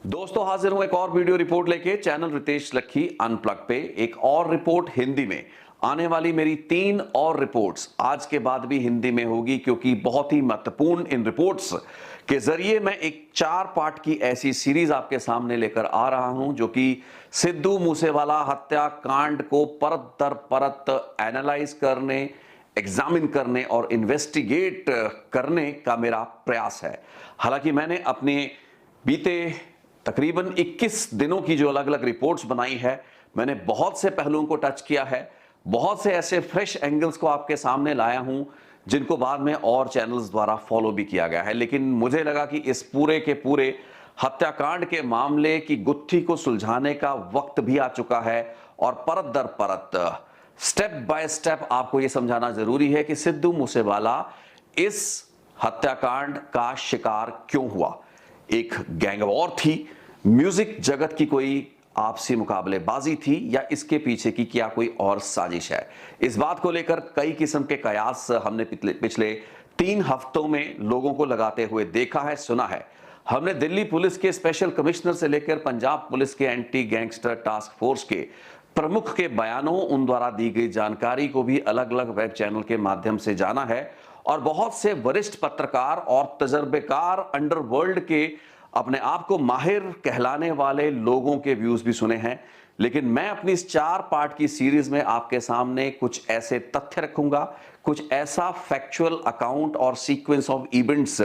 दोस्तों हाजिर हूं एक और वीडियो रिपोर्ट लेके चैनल रितेश लखी अनप्लग पे। एक और रिपोर्ट हिंदी में आने वाली मेरी 3 और रिपोर्ट्स आज के बाद भी हिंदी में होगी, क्योंकि बहुत ही महत्वपूर्ण इन रिपोर्ट्स के जरिए मैं एक 4 पार्ट की ऐसी सीरीज आपके सामने लेकर आ रहा हूं जो कि सिद्धू मूसेवाला हत्याकांड को परत दर परत एनालाइज करने, एग्जामिन करने और इन्वेस्टिगेट करने का मेरा प्रयास है। हालांकि मैंने अपने बीते तकरीबन 21 दिनों की जो अलग अलग रिपोर्ट्स बनाई है, मैंने बहुत से पहलुओं को टच किया है, बहुत से ऐसे फ्रेश एंगल्स को आपके सामने लाया हूं जिनको बाद में और चैनल्स द्वारा फॉलो भी किया गया है। लेकिन मुझे लगा कि इस पूरे के पूरे हत्याकांड के मामले की गुत्थी को सुलझाने का वक्त भी आ चुका है और परत दर परत, स्टेप बाय स्टेप आपको यह समझाना जरूरी है कि सिद्धू मूसेवाला इस हत्याकांड का शिकार क्यों हुआ। एक गैंग वॉर थी, म्यूजिक जगत की कोई आपसी मुकाबलेबाजी थी, या इसके पीछे की क्या कोई और साजिश है। इस बात को लेकर कई किस्म के कयास हमने पिछले 3 हफ्तों में लोगों को लगाते हुए देखा है, सुना है। हमने दिल्ली पुलिस के स्पेशल कमिश्नर से लेकर पंजाब पुलिस के एंटी गैंगस्टर टास्क फोर्स के प्रमुख के बयानों, उन द्वारा दी गई जानकारी को भी अलग अलग वेब चैनल के माध्यम से जाना है, और बहुत से वरिष्ठ पत्रकार और तजर्बेकार अंडरवर्ल्ड के अपने आप को माहिर कहलाने वाले लोगों के व्यूज भी सुने हैं। लेकिन मैं अपनी इस 4 पार्ट की सीरीज में आपके सामने कुछ ऐसे तथ्य रखूंगा, कुछ ऐसा फैक्चुअल अकाउंट और सीक्वेंस ऑफ इवेंट्स,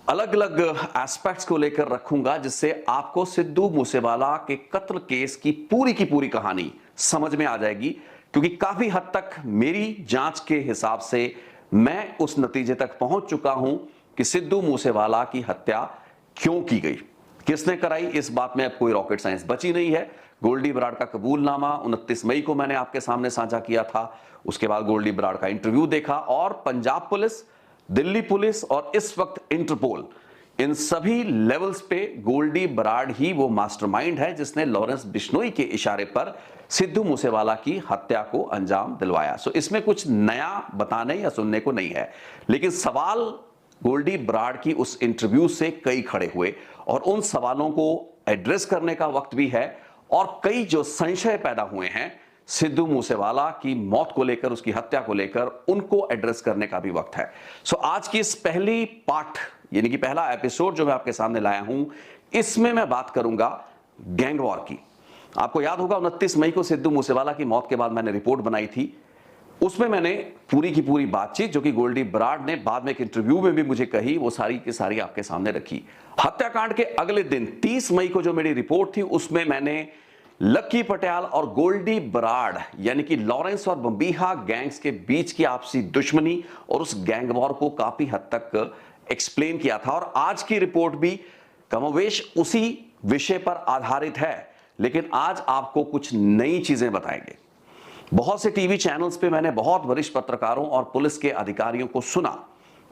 अलग अलग एस्पेक्ट्स को लेकर रखूंगा, जिससे आपको सिद्धू मूसेवाला के कत्ल केस की पूरी कहानी समझ में आ जाएगी। क्योंकि काफी हद तक मेरी जांच के हिसाब से मैं उस नतीजे तक पहुंच चुका हूं कि सिद्धू मूसेवाला की हत्या क्यों की गई, किसने कराई, इस बात में अब कोई रॉकेट साइंस बची नहीं है। गोल्डी बराड़ का कबूलनामा 29 मई को मैंने आपके सामने साझा किया था। उसके बाद गोल्डी बराड़ का इंटरव्यू देखा, और पंजाब पुलिस, दिल्ली पुलिस और इस वक्त इंटरपोल, इन सभी लेवल्स पे गोल्डी बराड़ ही वो मास्टरमाइंड है जिसने लॉरेंस बिश्नोई के इशारे पर सिद्धू मूसेवाला की हत्या को अंजाम दिलवाया। सो इसमें कुछ नया बताने या सुनने को नहीं है। लेकिन सवाल गोल्डी बराड़ की उस इंटरव्यू से कई खड़े हुए, और उन सवालों को एड्रेस करने का वक्त भी है, और कई जो संशय पैदा हुए हैं सिद्धू मूसेवाला की मौत को लेकर, उसकी हत्या को लेकर, उनको एड्रेस करने का भी वक्त है। सो आज की इस पहली पार्ट, यानी कि पहला एपिसोड जो मैं आपके सामने लाया हूं, इसमें मैं बात करूंगा गैंग वॉर की। आपको याद होगा 29 मई को सिद्धू मूसेवाला की मौत के बाद मैंने रिपोर्ट बनाई थी। उसमें मैंने पूरी की पूरी बातचीत जो कि गोल्डी बराड़ ने बाद में एक इंटरव्यू में भी मुझे कही, वो सारी की सारी आपके सामने रखी। हत्याकांड के अगले दिन 30 मई को जो मेरी रिपोर्ट थी, उसमें मैंने लक्की पटियाल और गोल्डी बराड़, यानी कि लॉरेंस और बम्बीहा गैंग्स के बीच की आपसी दुश्मनी और उस गैंग वॉर को काफी हद तक एक्सप्लेन किया था। और आज की रिपोर्ट भी कमोवेश उसी विषय पर आधारित है, लेकिन आज आपको कुछ नई चीजें बताएंगे। बहुत से टीवी चैनल्स पे मैंने बहुत वरिष्ठ पत्रकारों और पुलिस के अधिकारियों को सुना,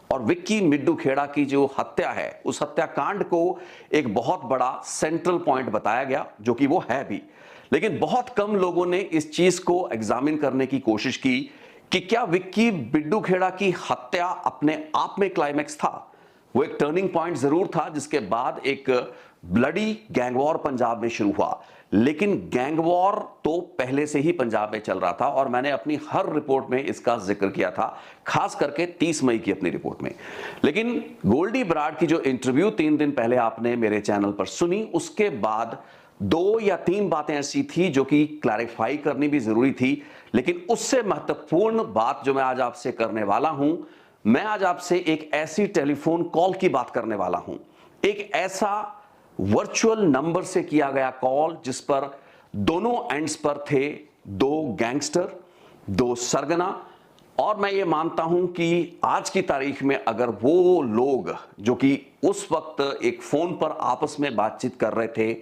और विक्की मिड्डू खेड़ा की जो हत्या है, उस हत्याकांड को एक बहुत बड़ा सेंट्रल पॉइंट बताया गया, जो कि वो है भी। लेकिन बहुत कम लोगों ने इस चीज को एग्जामिन करने की कोशिश की कि क्या विक्की मिड्डू खेड़ा की हत्या अपने आप में क्लाइमैक्स था। वो एक टर्निंग पॉइंट जरूर था, जिसके बाद एक ब्लडी गैंग वॉर पंजाब में शुरू हुआ। लेकिन गैंग वॉर तो पहले से ही पंजाब में चल रहा था, और मैंने अपनी हर रिपोर्ट में इसका जिक्र किया था, खास करके 30 मई की अपनी रिपोर्ट में। लेकिन गोल्डी बराड़ की जो इंटरव्यू 3 दिन पहले आपने मेरे चैनल पर सुनी, उसके बाद 2 या 3 बातें ऐसी थी जो कि क्लैरिफाई करनी भी जरूरी थी। लेकिन उससे महत्वपूर्ण बात जो मैं आज आपसे करने वाला हूं, मैं आज आपसे एक ऐसी टेलीफोन कॉल की बात करने वाला हूं, एक ऐसा वर्चुअल नंबर से किया गया कॉल जिस पर दोनों एंड्स पर थे 2 गैंगस्टर, 2 सरगना। और मैं ये मानता हूं कि आज की तारीख में अगर वो लोग जो कि उस वक्त एक फोन पर आपस में बातचीत कर रहे थे,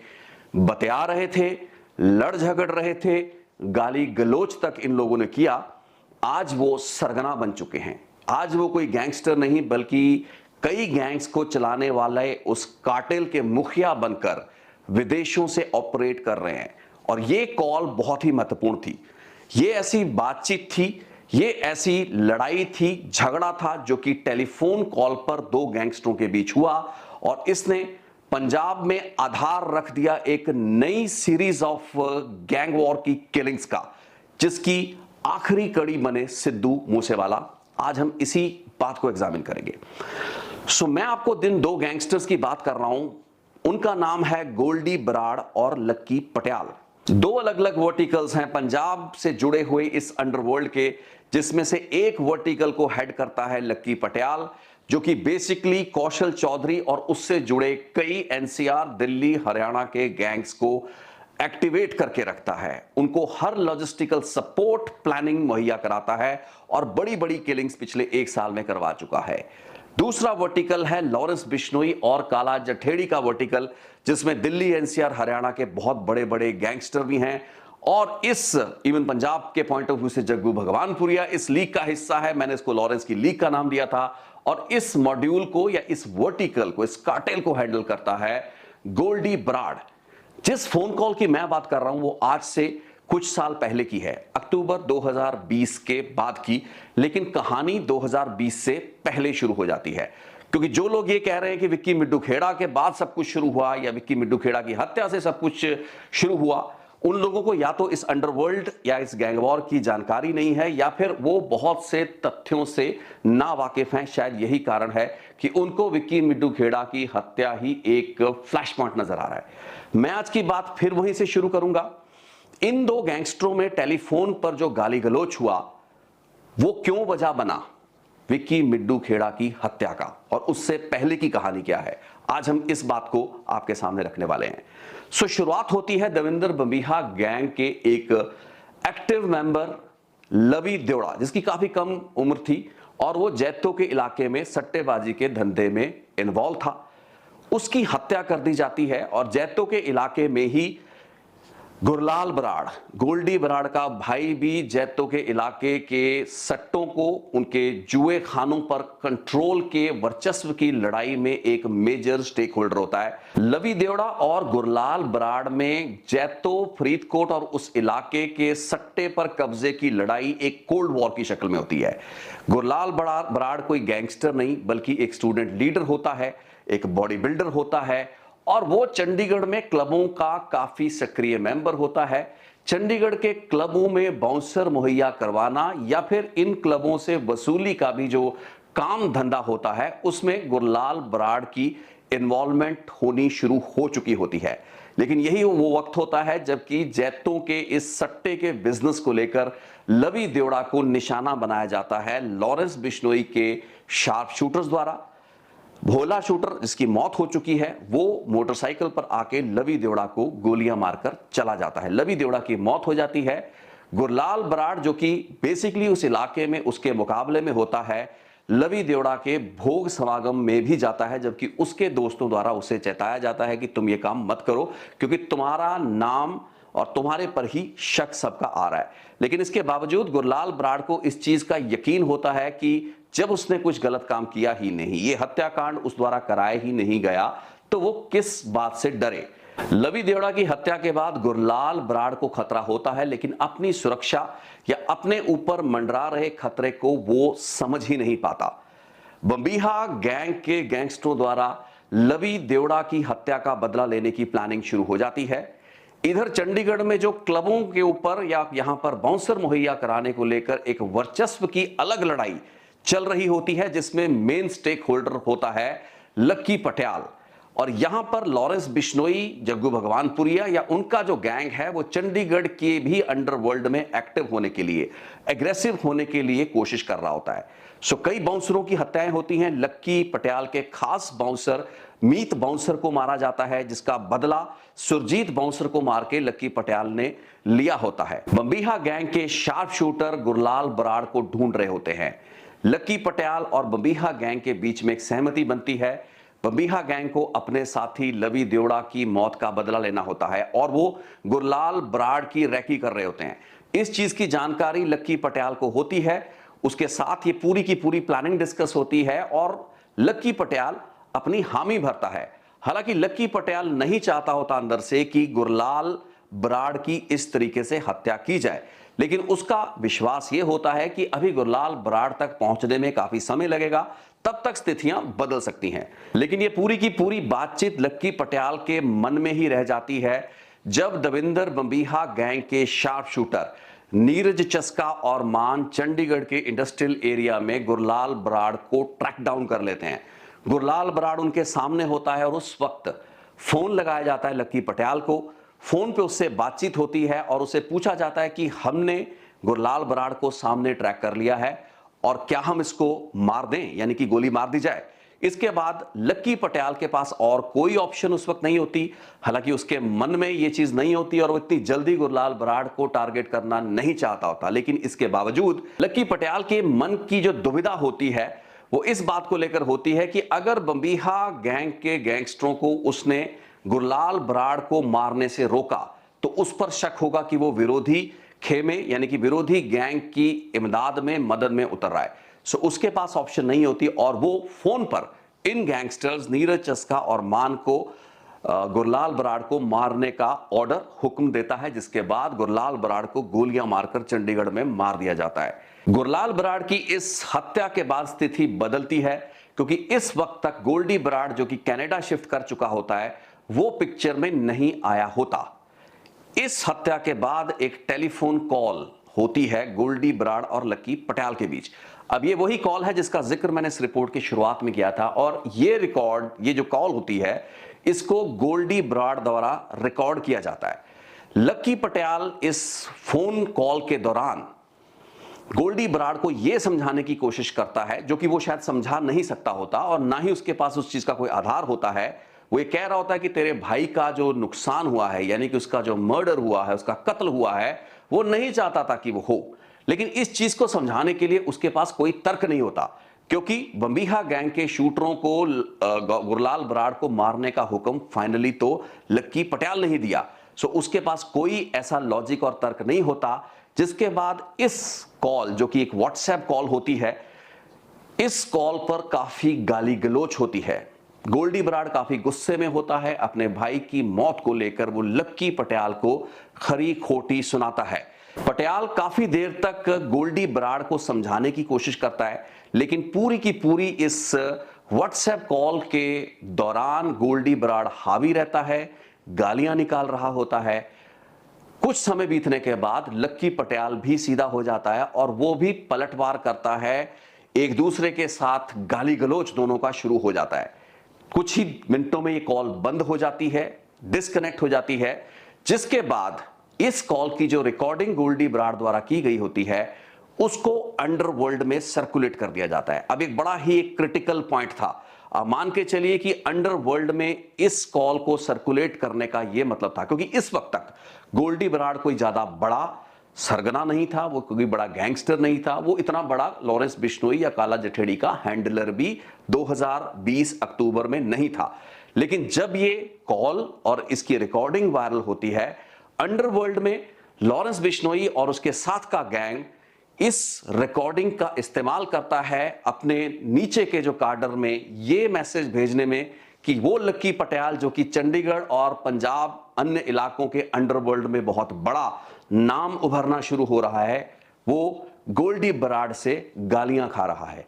बतिया रहे थे, लड़ झगड़ रहे थे, गाली गलोच तक इन लोगों ने किया, आज वो सरगना बन चुके हैं। आज वो कोई गैंगस्टर नहीं, बल्कि कई गैंग्स को चलाने वाले उस कार्टेल के मुखिया बनकर विदेशों से ऑपरेट कर रहे हैं। और ये कॉल बहुत ही महत्वपूर्ण थी। ये ऐसी बातचीत थी, ये ऐसी लड़ाई थी, झगड़ा था, जो कि टेलीफोन कॉल पर 2 गैंगस्टरों के बीच हुआ, और इसने पंजाब में आधार रख दिया एक नई सीरीज ऑफ गैंग वॉर की किलिंग्स का, जिसकी आखिरी कड़ी बने सिद्धू मूसेवाला। आज हम इसी बात को एग्जामिन करेंगे। मैं आपको दिन दो गैंगस्टर्स की बात कर रहा हूं। उनका नाम है गोल्डी बराड़ और लक्की पटियाल। दो अलग अलग वर्टिकल्स हैं पंजाब से जुड़े हुए इस अंडरवर्ल्ड के, जिसमें से एक वर्टिकल को हेड करता है लक्की पटियाल, जो कि बेसिकली कौशल चौधरी और उससे जुड़े कई एनसीआर, दिल्ली, हरियाणा के गैंग्स को एक्टिवेट करके रखता है। उनको हर लॉजिस्टिकल सपोर्ट, प्लानिंग मुहैया कराता है और बड़ी बड़ी किलिंग्स पिछले एक साल में करवा चुका है। दूसरा वर्टिकल है लॉरेंस बिश्नोई और काला जठेड़ी का वर्टिकल, जिसमें दिल्ली, एनसीआर, हरियाणा के बहुत बड़े बड़े गैंगस्टर भी हैं। और इस इवन पंजाब के पॉइंट ऑफ व्यू से जग्गू भगवानपुरिया इस लीग का हिस्सा है। मैंने इसको लॉरेंस की लीग का नाम दिया था। और इस मॉड्यूल को या इस वर्टिकल को, इस कार्टेल को हैंडल करता है गोल्डी बराड़। जिस फोन कॉल की मैं बात कर रहा हूं वो आज से कुछ साल पहले की है, अक्टूबर 2020 के बाद की, लेकिन कहानी 2020 से पहले शुरू हो जाती है। क्योंकि जो लोग ये कह रहे हैं कि विक्की मिड्डू खेड़ा के बाद सब कुछ शुरू हुआ या विक्की मिड्डू खेड़ा की हत्या से सब कुछ शुरू हुआ, उन लोगों को या तो इस अंडरवर्ल्ड या इस गैंग वॉर की जानकारी नहीं है, या फिर वो बहुत से तथ्यों से ना वाकिफ हैं। शायद यही कारण है कि उनको विक्की मिड्डू खेड़ा की हत्या ही एक फ्लैश पॉइंट नजर आ रहा है। मैं आज की बात फिर वहीं से शुरू करूंगा। इन दो गैंगस्टरों में टेलीफोन पर जो गाली गलौच हुआ वो क्यों वजह बना विक्की मिड्डू खेड़ा की हत्या का, और उससे पहले की कहानी क्या है, आज हम इस बात को आपके सामने रखने वाले हैं। शुरुआत होती है देवेंद्र बंबीहा गैंग के एक एक्टिव मेंबर लवी देवड़ा, जिसकी काफी कम उम्र थी और वो जैतो के इलाके में सट्टेबाजी के धंधे में इन्वॉल्व था। उसकी हत्या कर दी जाती है और जैतो के इलाके में ही गुरलाल बराड़, गोल्डी बराड़ का भाई भी जैतो के इलाके के सट्टों को, उनके जुए खानों पर कंट्रोल के वर्चस्व की लड़ाई में एक मेजर स्टेक होल्डर होता है। लवी देवड़ा और गुरलाल बराड़ में जैतो, फरीदकोट और उस इलाके के सट्टे पर कब्जे की लड़ाई एक कोल्ड वॉर की शक्ल में होती है। गुरलाल बराड़ कोई गैंगस्टर नहीं बल्कि एक स्टूडेंट लीडर होता है, एक बॉडी बिल्डर होता है, और वो चंडीगढ़ में क्लबों का काफी सक्रिय मेंबर होता है। चंडीगढ़ के क्लबों में बाउंसर मुहैया करवाना या फिर इन क्लबों से वसूली का भी जो काम धंधा होता है, उसमें गुरलाल बराड़ की इन्वॉल्वमेंट होनी शुरू हो चुकी होती है। लेकिन यही वो वक्त होता है जबकि जैतों के इस सट्टे के बिजनेस को लेकर लवी देवड़ा को निशाना बनाया जाता है लॉरेंस बिश्नोई के शार्प शूटर्स द्वारा। भोला शूटर, जिसकी मौत हो चुकी है, वो मोटरसाइकिल पर आके लवी देवड़ा को गोलियां मारकर चला जाता है। लवी देवड़ा की मौत हो जाती है। गुरलाल बराड़, जो कि बेसिकली उस इलाके में उसके मुकाबले में होता है, लवी देवड़ा के भोग समागम में भी जाता है, जबकि उसके दोस्तों द्वारा उसे चेताया जाता है कि तुम ये काम मत करो क्योंकि तुम्हारा नाम और तुम्हारे पर ही शक सबका आ रहा है। लेकिन इसके बावजूद गुरलाल बराड़ को इस चीज का यकीन होता है कि जब उसने कुछ गलत काम किया ही नहीं, ये हत्याकांड उस द्वारा कराया ही नहीं गया, तो वो किस बात से डरे। लवी देवड़ा की हत्या के बाद गुरलाल बराड़ को खतरा होता है, लेकिन अपनी सुरक्षा या अपने ऊपर मंडरा रहे खतरे को वो समझ ही नहीं पाता। बंबीहा गैंग के गैंगस्टरों द्वारा लवी देवड़ा की हत्या का बदला लेने की प्लानिंग शुरू हो जाती है। इधर चंडीगढ़ में जो क्लबों के ऊपर या यहां पर बाउंसर मुहैया कराने को लेकर एक वर्चस्व की अलग लड़ाई चल रही होती है, जिसमें मेन स्टेक होल्डर होता है लक्की पटियाल। और यहां पर लॉरेंस बिश्नोई, जग्गू भगवानपुरिया या उनका जो गैंग है वो चंडीगढ़ के भी अंडरवर्ल्ड में एक्टिव होने के लिए, एग्रेसिव होने के लिए कोशिश कर रहा होता है। कई बाउंसरों की हत्याएं होती हैं। लक्की पटियाल के खास बाउंसर मीत बाउंसर को मारा जाता है, जिसका बदला सुरजीत बाउंसर को मार के लक्की पटियाल ने लिया होता है। बंबीहा गैंग के शार्प शूटर गुरलाल बराड़ को ढूंढ रहे होते हैं। लक्की पटियाल और बंबीहा गैंग के बीच में एक सहमति बनती है। बंबीहा गैंग को अपने साथी लवी देवड़ा की मौत का बदला लेना होता है और वो गुरलाल बराड़ की रैकी कर रहे होते हैं। इस चीज की जानकारी लक्की पटियाल को होती है। उसके साथ ये पूरी की पूरी प्लानिंग डिस्कस होती है और लक्की पटियाल अपनी हामी भरता है। हालांकि लक्की पटियाल नहीं चाहता होता अंदर से कि गुरलाल बराड़ की इस तरीके से हत्या की जाए, लेकिन उसका विश्वास यह होता है कि अभी गुरलाल बराड़ तक पहुंचने में काफी समय लगेगा, तब तक स्थितियां बदल सकती हैं। लेकिन ये पूरी की पूरी बातचीत लक्की पटियाल के मन में ही रह जाती है जब दविंदर बंबीहा गैंग के शार्प शूटर नीरज चस्का और मान चंडीगढ़ के इंडस्ट्रियल एरिया में गुरलाल बराड़ को ट्रैक डाउन कर लेते हैं। गुरलाल बराड़ उनके सामने होता है और उस वक्त फोन लगाया जाता है लक्की पटियाल को। फोन पे उससे बातचीत होती है और उसे पूछा जाता है कि हमने गुरलाल बराड़ को सामने ट्रैक कर लिया है और क्या हम इसको मार दें, यानी कि गोली मार दी जाए। इसके बाद लक्की पटियाल के पास और कोई ऑप्शन उस वक्त नहीं होती। हालांकि उसके मन में यह चीज नहीं होती और वो इतनी जल्दी गुरलाल बराड़ को टारगेट करना नहीं चाहता होता, लेकिन इसके बावजूद लक्की पटियाल के मन की जो दुविधा होती है वो इस बात को लेकर होती है कि अगर बंबीहा गैंग के गैंगस्टरों को उसने गुरलाल बराड़ को मारने से रोका तो उस पर शक होगा कि वो विरोधी खेमे यानी कि विरोधी गैंग की इमदाद में मदद में उतर रहा है। सो उसके पास ऑप्शन नहीं होती और वो फोन पर इन गैंगस्टर्स नीरज चस्का और मान को गुरलाल बराड़ को मारने का ऑर्डर हुक्म देता है, जिसके बाद गुरलाल बराड़ को गोलियां मारकर चंडीगढ़ में मार दिया जाता है। गुरलाल बराड़ की इस हत्या के बाद स्थिति बदलती है क्योंकि इस वक्त तक गोल्डी बराड़ जो कि कनाडा शिफ्ट कर चुका होता है वो पिक्चर में नहीं आया होता। इस हत्या के बाद एक टेलीफोन कॉल होती है गोल्डी बराड़ और लक्की पटियाल के बीच। अब ये वही कॉल है जिसका जिक्र मैंने इस रिपोर्ट की शुरुआत में किया था और ये जो कॉल होती है इसको गोल्डी बराड़ द्वारा रिकॉर्ड किया जाता है। लक्की पटियाल इस फोन कॉल के दौरान गोल्डी बराड़ को यह समझाने की कोशिश करता है, जो कि वो शायद समझा नहीं सकता होता और ना ही उसके पास उस चीज का कोई आधार होता है। वो ये कह रहा होता है कि तेरे भाई का जो नुकसान हुआ है, यानी कि उसका जो मर्डर हुआ है, उसका कत्ल हुआ है, वो नहीं चाहता था कि वो हो। लेकिन इस चीज को समझाने के लिए उसके पास कोई तर्क नहीं होता क्योंकि बंबीहा गैंग के शूटरों को गुरलाल बराड़ को मारने का हुक्म फाइनली तो लक्की पटियाल ने ही दिया। सो उसके पास कोई ऐसा लॉजिक और तर्क नहीं होता। जिसके बाद इस कॉल जो कि एक व्हाट्सएप कॉल होती है, इस कॉल पर काफी गाली गलोच होती है। गोल्डी बराड़ काफी गुस्से में होता है। अपने भाई की मौत को लेकर वो लक्की पटियाल को खरी खोटी सुनाता है। पटियाल काफी देर तक गोल्डी बराड़ को समझाने की कोशिश करता है, लेकिन पूरी की पूरी इस व्हाट्सएप कॉल के दौरान गोल्डी बराड़ हावी रहता है, गालियां निकाल रहा होता है। कुछ समय बीतने के बाद लक्की पटियाल भी सीधा हो जाता है और वो भी पलटवार करता है। एक दूसरे के साथ गाली गलोच दोनों का शुरू हो जाता है। कुछ ही मिनटों में ये कॉल बंद हो जाती है, डिस्कनेक्ट हो जाती है, जिसके बाद इस कॉल की जो रिकॉर्डिंग गोल्डी बराड़ द्वारा की गई होती है उसको अंडरवर्ल्ड में सर्कुलेट कर दिया जाता है। अब एक बड़ा ही एक क्रिटिकल पॉइंट था। अब मान के चलिए कि अंडरवर्ल्ड में इस कॉल को सर्कुलेट करने का यह मतलब था क्योंकि इस वक्त तक गोल्डी बराड़ कोई ज्यादा बड़ा सरगना नहीं था, वो कोई बड़ा गैंगस्टर नहीं था, वो इतना बड़ा लॉरेंस बिश्नोई या काला जठेड़ी का हैंडलर भी 2020 अक्टूबर में नहीं था। लेकिन जब ये कॉल और इसकी रिकॉर्डिंग वायरल होती है, अंडरवर्ल्ड में लॉरेंस बिश्नोई और उसके साथ का गैंग इस रिकॉर्डिंग का इस्तेमाल करता है अपने नीचे के जो काडर में ये मैसेज भेजने में कि वो लक्की पटियाल जो कि चंडीगढ़ और पंजाब अन्य इलाकों के अंडरवर्ल्ड में बहुत बड़ा नाम उभरना शुरू हो रहा है, वो गोल्डी बराड़ से गालियां खा रहा है।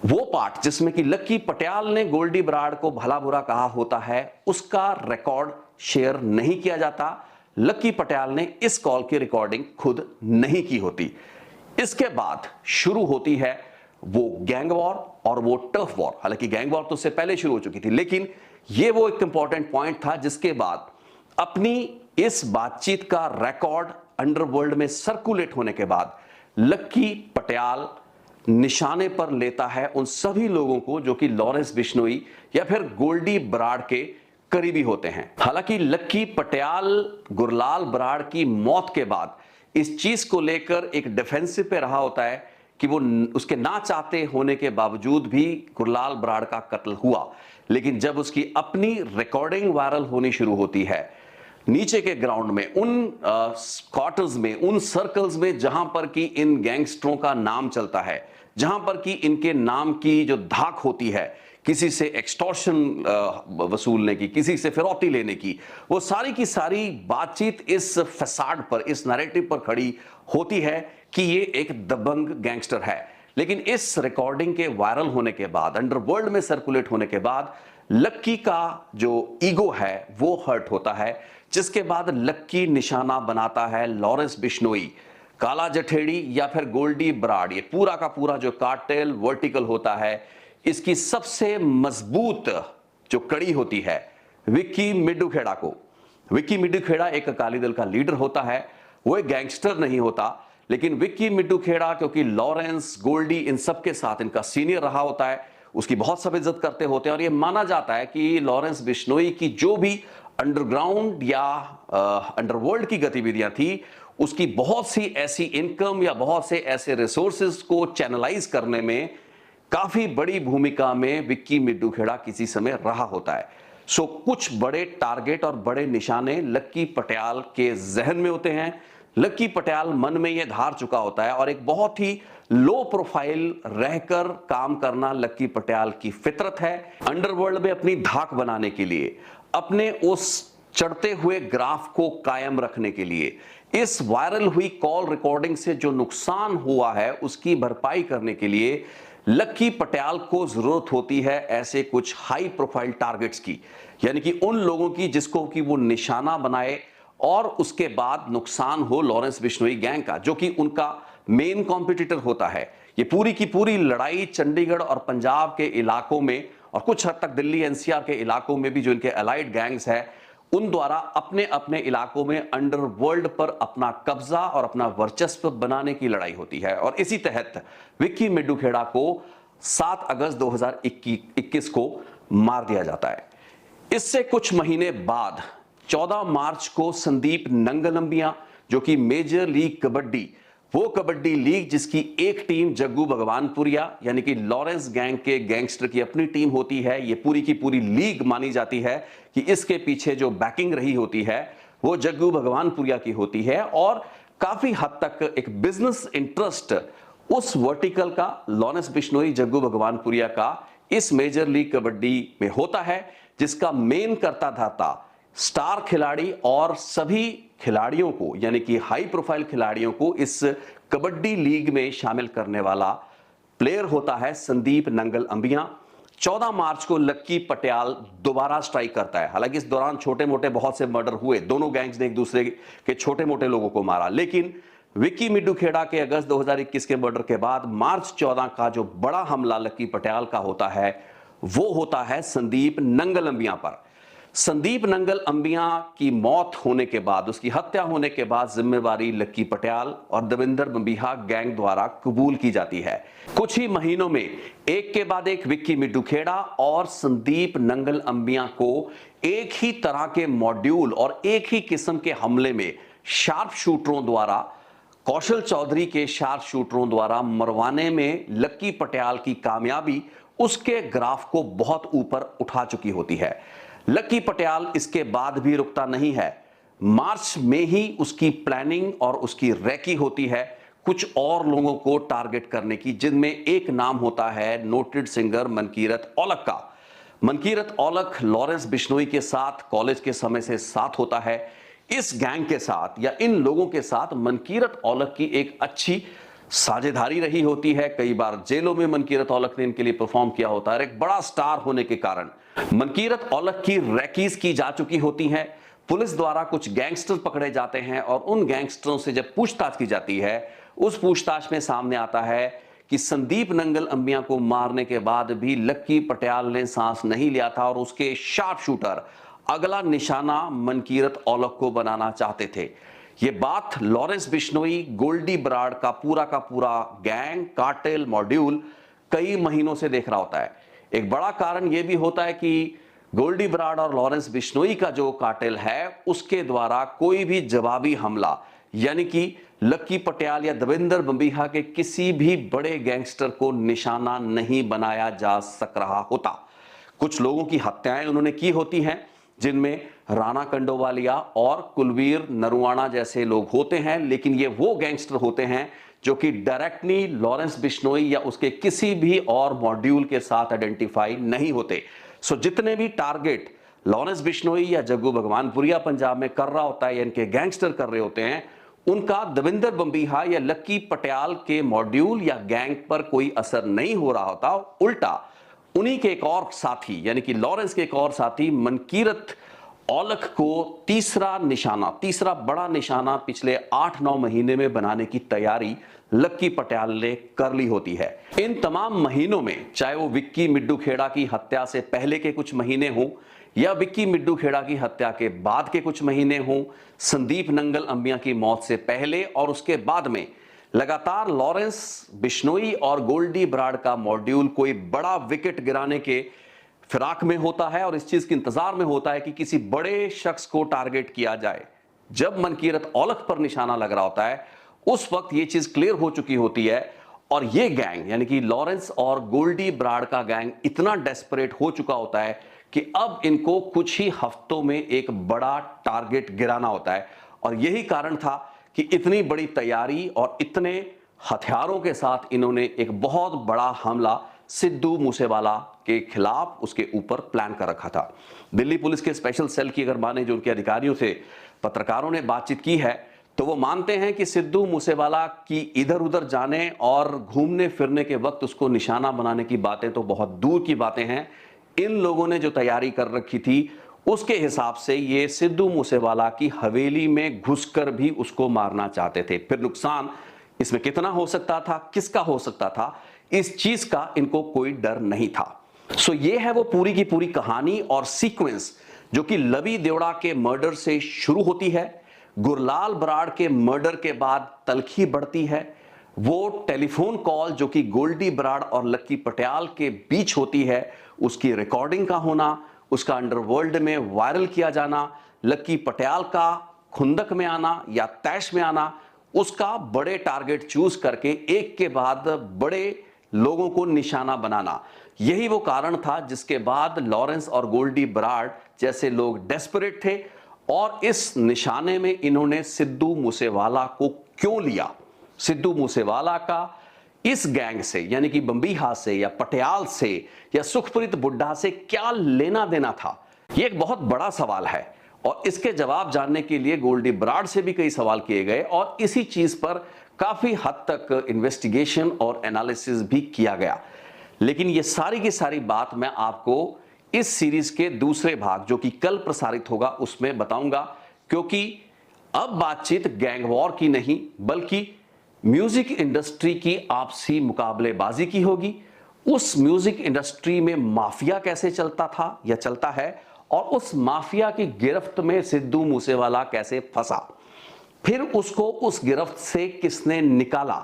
वो पार्ट जिसमें कि लक्की पटियाल ने गोल्डी बराड़ को भला बुरा कहा होता है उसका रिकॉर्ड शेयर नहीं किया जाता। लक्की पटियाल ने इस कॉल की रिकॉर्डिंग खुद नहीं की होती। इसके बाद शुरू होती है वो गैंग वॉर और वो टफ वॉर। हालांकि गैंग वॉर तो उससे पहले शुरू हो चुकी थी, लेकिन ये वो एक इंपॉर्टेंट पॉइंट था जिसके बाद अपनी इस बातचीत का रिकॉर्ड अंडरवर्ल्ड में सर्कुलेट होने के बाद लक्की पटियाल निशाने पर लेता है उन सभी लोगों को जो कि लॉरेंस बिश्नोई या फिर गोल्डी बराड़ के करीबी होते हैं। हालांकि लक्की पटियाल गुरलाल बराड़ की मौत के बाद इस चीज को लेकर एक डिफेंसिव पे रहा होता है कि वो उसके ना चाहते होने के बावजूद भी गुरलाल बराड़ का कत्ल हुआ। लेकिन जब उसकी अपनी रिकॉर्डिंग वायरल होनी शुरू होती है नीचे के ग्राउंड में, उन क्वार्टर्स में, उन सर्कल्स में जहां पर कि इन गैंगस्टरों का नाम चलता है, जहां पर कि इनके नाम की जो धाक होती है, किसी से एक्सटॉर्शन वसूलने की, किसी से फिरौती लेने की, वो सारी की सारी बातचीत इस फसाड पर, इस नैरेटिव पर खड़ी होती है कि ये एक दबंग गैंगस्टर है। लेकिन इस रिकॉर्डिंग के वायरल होने के बाद, अंडरवर्ल्ड में सर्कुलेट होने के बाद लक्की का जो ईगो है वो हर्ट होता है, जिसके बाद लक्की निशाना बनाता है लॉरेंस बिश्नोई, काला जठेड़ी या फिर गोल्डी बराड़। ये पूरा का पूरा जो कार्टेल वर्टिकल होता है, इसकी सबसे मजबूत जो कड़ी होती है विक्की मिड्डूखेड़ा को। विक्की मिड्डूखेड़ा एक अकाली दल का लीडर होता है, वो एक गैंगस्टर नहीं होता, लेकिन विक्की मिड्डूखेड़ा क्योंकि लॉरेंस, गोल्डी इन सब के साथ इनका सीनियर रहा होता है, उसकी बहुत सब इज्जत करते होते हैं। और ये माना जाता है कि लॉरेंस बिश्नोई की जो भी अंडरग्राउंड या अंडरवर्ल्ड की गतिविधियां थी, उसकी बहुत सी ऐसी इनकम या बहुत से ऐसे रिसोर्सेज को चैनलाइज करने में काफी बड़ी भूमिका में विक्की मिड्डूखेड़ा किसी समय रहा होता है। सो कुछ बड़े टारगेट और बड़े निशाने लक्की पटियाल के जहन में होते हैं। लक्की पटियाल मन में यह धार चुका होता है और एक बहुत ही लो प्रोफाइल रहकर काम करना लक्की पटियाल की फितरत है। अंडरवर्ल्ड में अपनी धाक बनाने के लिए, अपने उस चढ़ते हुए ग्राफ को कायम रखने के लिए, इस वायरल हुई कॉल रिकॉर्डिंग से जो नुकसान हुआ है उसकी भरपाई करने के लिए लक्की पटियाल को जरूरत होती है ऐसे कुछ हाई प्रोफाइल टारगेट्स की, यानी कि उन लोगों की जिसको कि वो निशाना बनाए और उसके बाद नुकसान हो लॉरेंस बिश्नोई गैंग का, जो कि उनका मेन कॉम्पिटिटर होता है। ये पूरी की पूरी लड़ाई चंडीगढ़ और पंजाब के इलाकों में और कुछ हद तक दिल्ली एनसीआर के इलाकों में भी जो इनके अलाइड गैंग्स है उन द्वारा अपने अपने इलाकों में अंडरवर्ल्ड पर अपना कब्जा और अपना वर्चस्व बनाने की लड़ाई होती है। और इसी तहत विक्की मिड्डूखेड़ा को 7 अगस्त 2021 को मार दिया जाता है। इससे कुछ महीने बाद 14 मार्च को संदीप नंगलंबिया, जो कि मेजर लीग कबड्डी, वो कबड्डी लीग जिसकी एक टीम जग्गू भगवानपुरिया यानी कि लॉरेंस गैंग के गैंगस्टर की अपनी टीम होती है, ये पूरी की पूरी लीग मानी जाती है कि इसके पीछे जो बैकिंग रही होती है वो जग्गू भगवानपुरिया की होती है। और काफी हद तक एक बिजनेस इंटरेस्ट उस वर्टिकल का, लॉरेंस बिश्नोई, जग्गू भगवानपुरिया का इस मेजर लीग कबड्डी में होता है, जिसका मेन करता धरता स्टार खिलाड़ी और सभी खिलाड़ियों को यानी कि हाई प्रोफाइल खिलाड़ियों को इस कबड्डी लीग में शामिल करने वाला प्लेयर होता है संदीप नंगल अंबिया। 14 मार्च को लक्की पटियाल दोबारा स्ट्राइक करता है। हालांकि इस दौरान छोटे मोटे बहुत से मर्डर हुए, दोनों गैंग्स ने एक दूसरे के छोटे मोटे लोगों को मारा, लेकिन विक्की मिड्डूखेड़ा के अगस्त 2021 के मर्डर के बाद मार्च 14 का जो बड़ा हमला लक्की पटियाल का होता है वो होता है संदीप नंगल अंबिया पर। संदीप नंगल अंबिया की मौत होने के बाद, उसकी हत्या होने के बाद जिम्मेवारी लक्की पटियाल और देवेंद्र बंबिहा गैंग द्वारा कबूल की जाती है। कुछ ही महीनों में एक के बाद एक विक्की मिड्डूखेड़ा और संदीप नंगल अंबिया को एक ही तरह के मॉड्यूल और एक ही किस्म के हमले में शार्प शूटरों द्वारा, कौशल चौधरी के शार्प शूटरों द्वारा मरवाने में लक्की पटियाल की कामयाबी उसके ग्राफ को बहुत ऊपर उठा चुकी होती है। लक्की पटियाल इसके बाद भी रुकता नहीं है। मार्च में ही उसकी प्लानिंग और उसकी रैकी होती है कुछ और लोगों को टारगेट करने की, जिनमें एक नाम होता है नोटेड सिंगर मनकीरत औलख का। मनकीरत औलख लॉरेंस बिश्नोई के साथ कॉलेज के समय से साथ होता है। इस गैंग के साथ या इन लोगों के साथ मनकीरत औलख की एक अच्छी साझेदारी रही होती है। कई बार जेलों में मनकीरत औलख ने इनके लिए परफॉर्म किया होता है। एक बड़ा स्टार होने के कारण मनकीरत औलख की रैकीज की जा चुकी होती हैं। पुलिस द्वारा कुछ गैंगस्टर पकड़े जाते हैं और उन गैंगस्टरों से जब पूछताछ की जाती है, उस पूछताछ में सामने आता है कि संदीप नंगल अंबिया को मारने के बाद भी लक्की पटियाल ने सांस नहीं लिया था और उसके शार्प शूटर अगला निशाना मनकीरत औलख को बनाना चाहते थे। ये बात लॉरेंस बिश्नोई, गोल्डी बराड़ का पूरा गैंग, कार्टेल, मॉड्यूल कई महीनों से देख रहा होता है। एक बड़ा कारण यह भी होता है कि गोल्डी बराड़ और लॉरेंस बिश्नोई का जो कार्टेल है उसके द्वारा कोई भी जवाबी हमला यानी कि लक्की पटियाल या देवेंद्र बंबिहा के किसी भी बड़े गैंगस्टर को निशाना नहीं बनाया जा सक रहा होता। कुछ लोगों की हत्याएं उन्होंने की होती हैं, जिनमें राणा कंडोवालिया और कुलवीर नरुआना जैसे लोग होते हैं, लेकिन ये वो गैंगस्टर होते हैं जो कि डायरेक्टली लॉरेंस बिश्नोई या उसके किसी भी और मॉड्यूल के साथ आइडेंटिफाई नहीं होते। सो जितने भी टारगेट लॉरेंस बिश्नोई या जग्गू भगवानपुरिया पंजाब में कर रहा होता है या इनके गैंगस्टर कर रहे होते हैं, उनका दविंदर बंबीहा या लक्की पटियाल के मॉड्यूल या गैंग पर कोई असर नहीं हो रहा होता। उल्टा उन्हीं के एक और साथी यानी कि लॉरेंस के एक और साथी मनकीरत औलख को तीसरा बड़ा निशाना पिछले 8-9 महीने में बनाने की तैयारी लक्की पटियाल ने कर ली होती है। इन तमाम महीनों में चाहे वो विक्की मिड्डू खेड़ा की हत्या से पहले के कुछ महीने हों या विक्की मिड्डू खेड़ा की हत्या के बाद के कुछ महीने हों, संदीप नंगल अंबिया की मौत से पहले और उसके बाद में लगातार लॉरेंस बिश्नोई और गोल्डी बराड़ का मॉड्यूल कोई बड़ा विकेट गिराने के फिराक में होता है और इस चीज के इंतजार में होता है कि किसी बड़े शख्स को टारगेट किया जाए। जब मनकीरत औलख पर निशाना लग रहा होता है उस वक्त यह चीज क्लियर हो चुकी होती है और यह गैंग यानी कि लॉरेंस और गोल्डी बराड़ का गैंग इतना डेस्परेट हो चुका होता है कि अब इनको कुछ ही हफ्तों में एक बड़ा टारगेट गिराना होता है। और यही कारण था कि इतनी बड़ी तैयारी और इतने हथियारों के साथ इन्होंने एक बहुत बड़ा हमला सिद्धू मूसेवाला के खिलाफ उसके ऊपर प्लान कर रखा था। दिल्ली पुलिस के स्पेशल सेल की अगर माने जो उनके अधिकारियों से पत्रकारों ने बातचीत की है तो वो मानते हैं कि सिद्धू मूसेवाला की इधर उधर जाने और घूमने फिरने के वक्त उसको निशाना बनाने की बातें तो बहुत दूर की बातें हैं। इन लोगों ने जो तैयारी कर रखी थी उसके हिसाब से ये सिद्धू मूसेवाला की हवेली में घुसकर भी उसको मारना चाहते थे। फिर नुकसान इसमें कितना हो सकता था, किसका हो सकता था, इस चीज का इनको कोई डर नहीं था। सो ये है वो पूरी की पूरी कहानी और सीक्वेंस जो कि लवी देवड़ा के मर्डर से शुरू होती है। गुरलाल बराड़ के मर्डर के बाद तलखी बढ़ती है। वो टेलीफोन कॉल जो कि गोल्डी बराड़ और लक्की पटियाल के बीच होती है उसकी रिकॉर्डिंग का होना, उसका अंडरवर्ल्ड में वायरल किया जाना, लक्की पटियाल का खुंदक में आना या तैश में आना, उसका बड़े टारगेट चूज करके एक के बाद बड़े लोगों को निशाना बनाना, यही वो कारण था जिसके बाद लॉरेंस और गोल्डी बराड़ जैसे लोग डेस्परेट थे और इस निशाने में इन्होंने सिद्धू मूसेवाला को क्यों लिया। सिद्धू मूसेवाला का इस गैंग से यानी कि बंबीहा से या पटियाल से या सुखप्रीत बुड्ढा से क्या लेना देना था, यह एक बहुत बड़ा सवाल है और इसके जवाब जानने के लिए गोल्डी बराड़ से भी कई सवाल किए गए और इसी चीज पर काफी हद तक इन्वेस्टिगेशन और एनालिसिस भी किया गया। लेकिन ये सारी की सारी बात मैं आपको इस सीरीज के दूसरे भाग जो कि कल प्रसारित होगा उसमें बताऊंगा, क्योंकि अब बातचीत गैंग वॉर की नहीं बल्कि म्यूजिक इंडस्ट्री की आपसी मुकाबलेबाजी की होगी। उस म्यूजिक इंडस्ट्री में माफिया कैसे चलता था या चलता है और उस माफिया की गिरफ्त में सिद्धू मूसेवाला कैसे फंसा, फिर उसको उस गिरफ्त से किसने निकाला।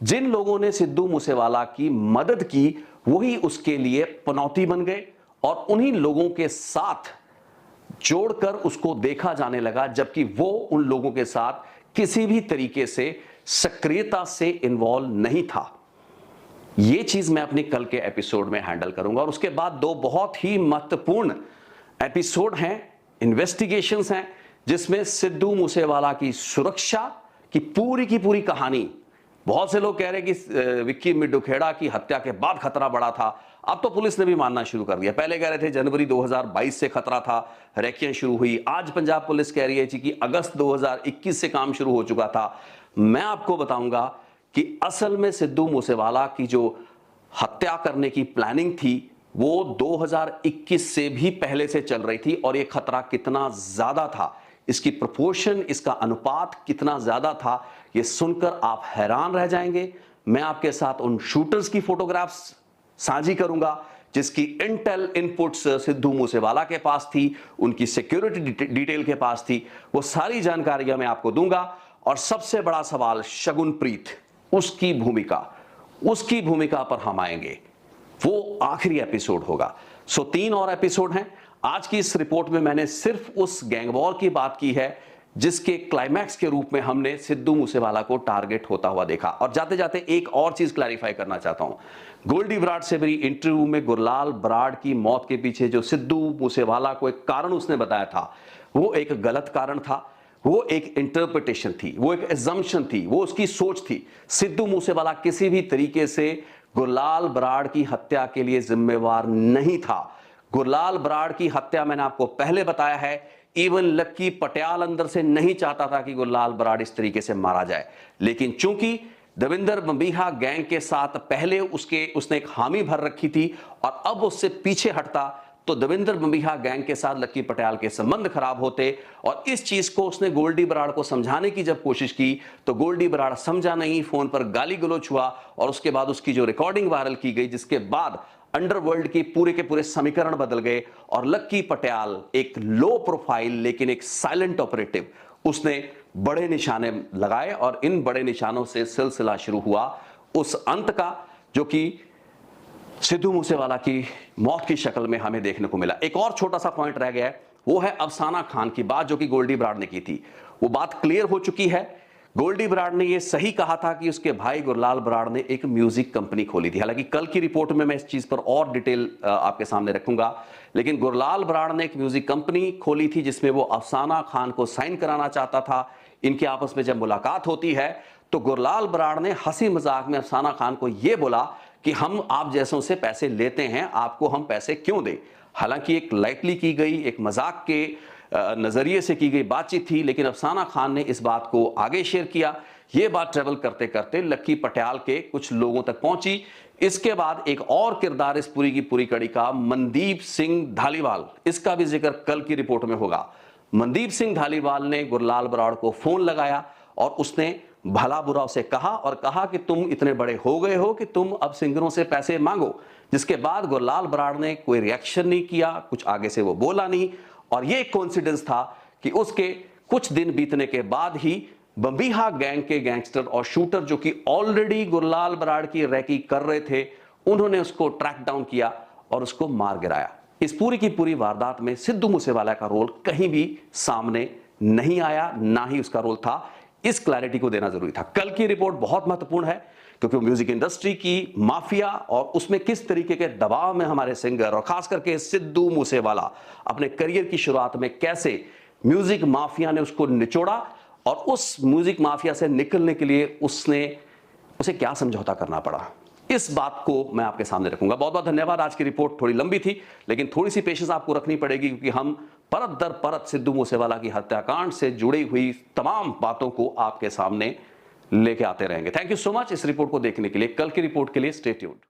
जिन लोगों ने सिद्धू मूसेवाला की मदद की वही उसके लिए पनौती बन गए और उन्हीं लोगों के साथ जोड़कर उसको देखा जाने लगा, जबकि वो उन लोगों के साथ किसी भी तरीके से सक्रियता से इन्वॉल्व नहीं था। यह चीज मैं अपने कल के एपिसोड में हैंडल करूंगा और उसके बाद दो बहुत ही महत्वपूर्ण एपिसोड हैं, इन्वेस्टिगेशंस हैं, जिसमें सिद्धू मूसेवाला की सुरक्षा की पूरी कहानी। बहुत से लोग कह रहे हैं कि विक्की मिड्डू खेड़ा की हत्या के बाद खतरा बढ़ा था, अब तो पुलिस ने भी मानना शुरू कर दिया। पहले कह रहे थे जनवरी 2022 से खतरा था, रेकियां शुरू हुई। आज पंजाब पुलिस कह रही है कि अगस्त 2021 से काम शुरू हो चुका था। मैं आपको बताऊंगा कि असल में सिद्धू मूसेवाला की जो हत्या करने की प्लानिंग थी वो 2021 से भी पहले से चल रही थी और ये खतरा कितना ज्यादा था, इसकी प्रोपोर्शन, इसका अनुपात कितना ज्यादा था, ये सुनकर आप हैरान रह जाएंगे। मैं आपके साथ उन शूटर्स की फोटोग्राफ्स साझी करूंगा जिसकी इंटेल इनपुट्स सिद्धू मूसेवाला के पास थी, उनकी सिक्योरिटी डिटेल के पास थी, वो सारी जानकारियां मैं आपको दूंगा। और सबसे बड़ा सवाल शगुनप्रीत, उसकी भूमिका पर हम आएंगे, वो आखिरी एपिसोड होगा। सो 3 और एपिसोड हैं। आज की इस रिपोर्ट में मैंने सिर्फ उस गैंग वॉर की बात की है जिसके क्लाइमैक्स के रूप में हमने सिद्धू मूसेवाला को टारगेट होता हुआ देखा। और जाते जाते एक और चीज क्लैरिफाई करना चाहता हूं, गोल्डी बराड़ से मेरी इंटरव्यू में गुरलाल बराड़ की मौत के पीछे जो सिद्धू मूसेवाला को एक कारण उसने बताया था वो एक गलत कारण था, वो एक इंटरप्रिटेशन थी, वो एक एजम्पशन थी, वो उसकी सोच थी। सिद्धू मूसेवाला किसी भी तरीके से गुरलाल बराड़ की हत्या के लिए जिम्मेवार नहीं था। गुरलाल बराड़ की हत्या मैंने आपको पहले बताया है इवन लक्की पटियाल अंदर से नहीं चाहता था कि गुरलाल बराड़ इस तरीके से मारा जाए, लेकिन चूंकि देवेंद्र बंबिहा गैंग के साथ पहले उसने एक हामी भर रखी थी और अब उससे पीछे हटता तो देवेंद्र बंबिहा गैंग के साथ लक्की पटियाल के संबंध खराब होते। और इस चीज को उसने गोल्डी बराड़ को समझाने की जब कोशिश की तो गोल्डी बराड़ समझा नहीं, फोन पर गाली गलौज हुआ और उसके बाद उसकी जो रिकॉर्डिंग वायरल की गई, जिसके बाद अंडरवर्ल्ड के पूरे समीकरण बदल गए और लक्की पटियाल एक लो प्रोफाइल लेकिन एक साइलेंट ऑपरेटिव, उसने बड़े निशाने लगाए और इन बड़े निशानों से सिलसिला शुरू हुआ उस अंत का, जो कि सिद्धू मूसेवाला की मौत की शक्ल में हमें देखने को मिला। एक और छोटा सा पॉइंट रह गया है, वो है अफसाना खान की बात जो कि गोल्डी बराड़ ने की थी। वो बात क्लियर हो चुकी है। गोल्डी बराड़ ने यह सही कहा था कि उसके भाई गुरलाल बराड़ ने एक म्यूजिक कंपनी खोली थी। हालांकि कल की रिपोर्ट में मैं इस चीज पर और डिटेल आपके सामने रखूंगा, लेकिन गुरलाल बराड़ ने एक म्यूजिक कंपनी खोली थी जिसमें वो अफसाना खान को साइन कराना चाहता था। इनके आपस में जब मुलाकात होती है तो गुरलाल बराड़ ने हंसी मजाक में अफसाना खान को यह बोला कि हम आप जैसों से पैसे लेते हैं, आपको हम पैसे क्यों दें। हालांकि एक लाइटली की गई, एक मजाक के नजरिए से की गई बातचीत थी, लेकिन अफसाना खान ने इस बात को आगे शेयर किया। यह बात ट्रेवल करते करते लक्की पटियाल के कुछ लोगों तक पहुंची। इसके बाद एक और किरदार इस पूरी की पूरी कड़ी का, मनदीप सिंह धालीवाल, इसका भी जिक्र कल की रिपोर्ट में होगा। मनदीप सिंह धालीवाल ने गुरलाल बराड़ को फोन लगाया और उसने भला बुरा उसे कहा और कहा कि तुम इतने बड़े हो गए हो कि तुम अब सिंगरों से पैसे मांगो। जिसके बाद गुरलाल बराड़ ने कोई रिएक्शन नहीं किया, कुछ आगे से वो बोला नहीं। और ये एक कोइंसिडेंस था कि उसके कुछ दिन बीतने के बाद ही बंबिहा गैंग के गैंगस्टर और शूटर जो कि ऑलरेडी गुरलाल बराड़ की रैकी कर रहे थे, उन्होंने उसको ट्रैक डाउन किया और उसको मार गिराया। इस पूरी की पूरी वारदात में सिद्धू मूसेवाला का रोल कहीं भी सामने नहीं आया, ना ही उसका रोल था। इस क्लैरिटी को देना जरूरी था। कल की रिपोर्ट बहुत महत्वपूर्ण है क्योंकि म्यूजिक इंडस्ट्री की माफिया और उसमें किस तरीके के दबाव में हमारे सिंगर और खास करके सिद्धू मूसेवाला अपने करियर की शुरुआत में कैसे म्यूजिक माफिया ने उसको निचोड़ा और उस म्यूजिक माफिया से निकलने के लिए उसे क्या समझौता करना पड़ा, इस बात को मैं आपके सामने रखूंगा। बहुत बहुत धन्यवाद। आज की रिपोर्ट थोड़ी लंबी थी, लेकिन थोड़ी सी पेशेंस आपको रखनी पड़ेगी क्योंकि हम परत दर परत सिद्धू मूसेवाला की हत्याकांड से जुड़ी हुई तमाम बातों को आपके सामने लेके आते रहेंगे। थैंक यू सो मच इस रिपोर्ट को देखने के लिए। कल की रिपोर्ट के लिए स्टे ट्यून्ड।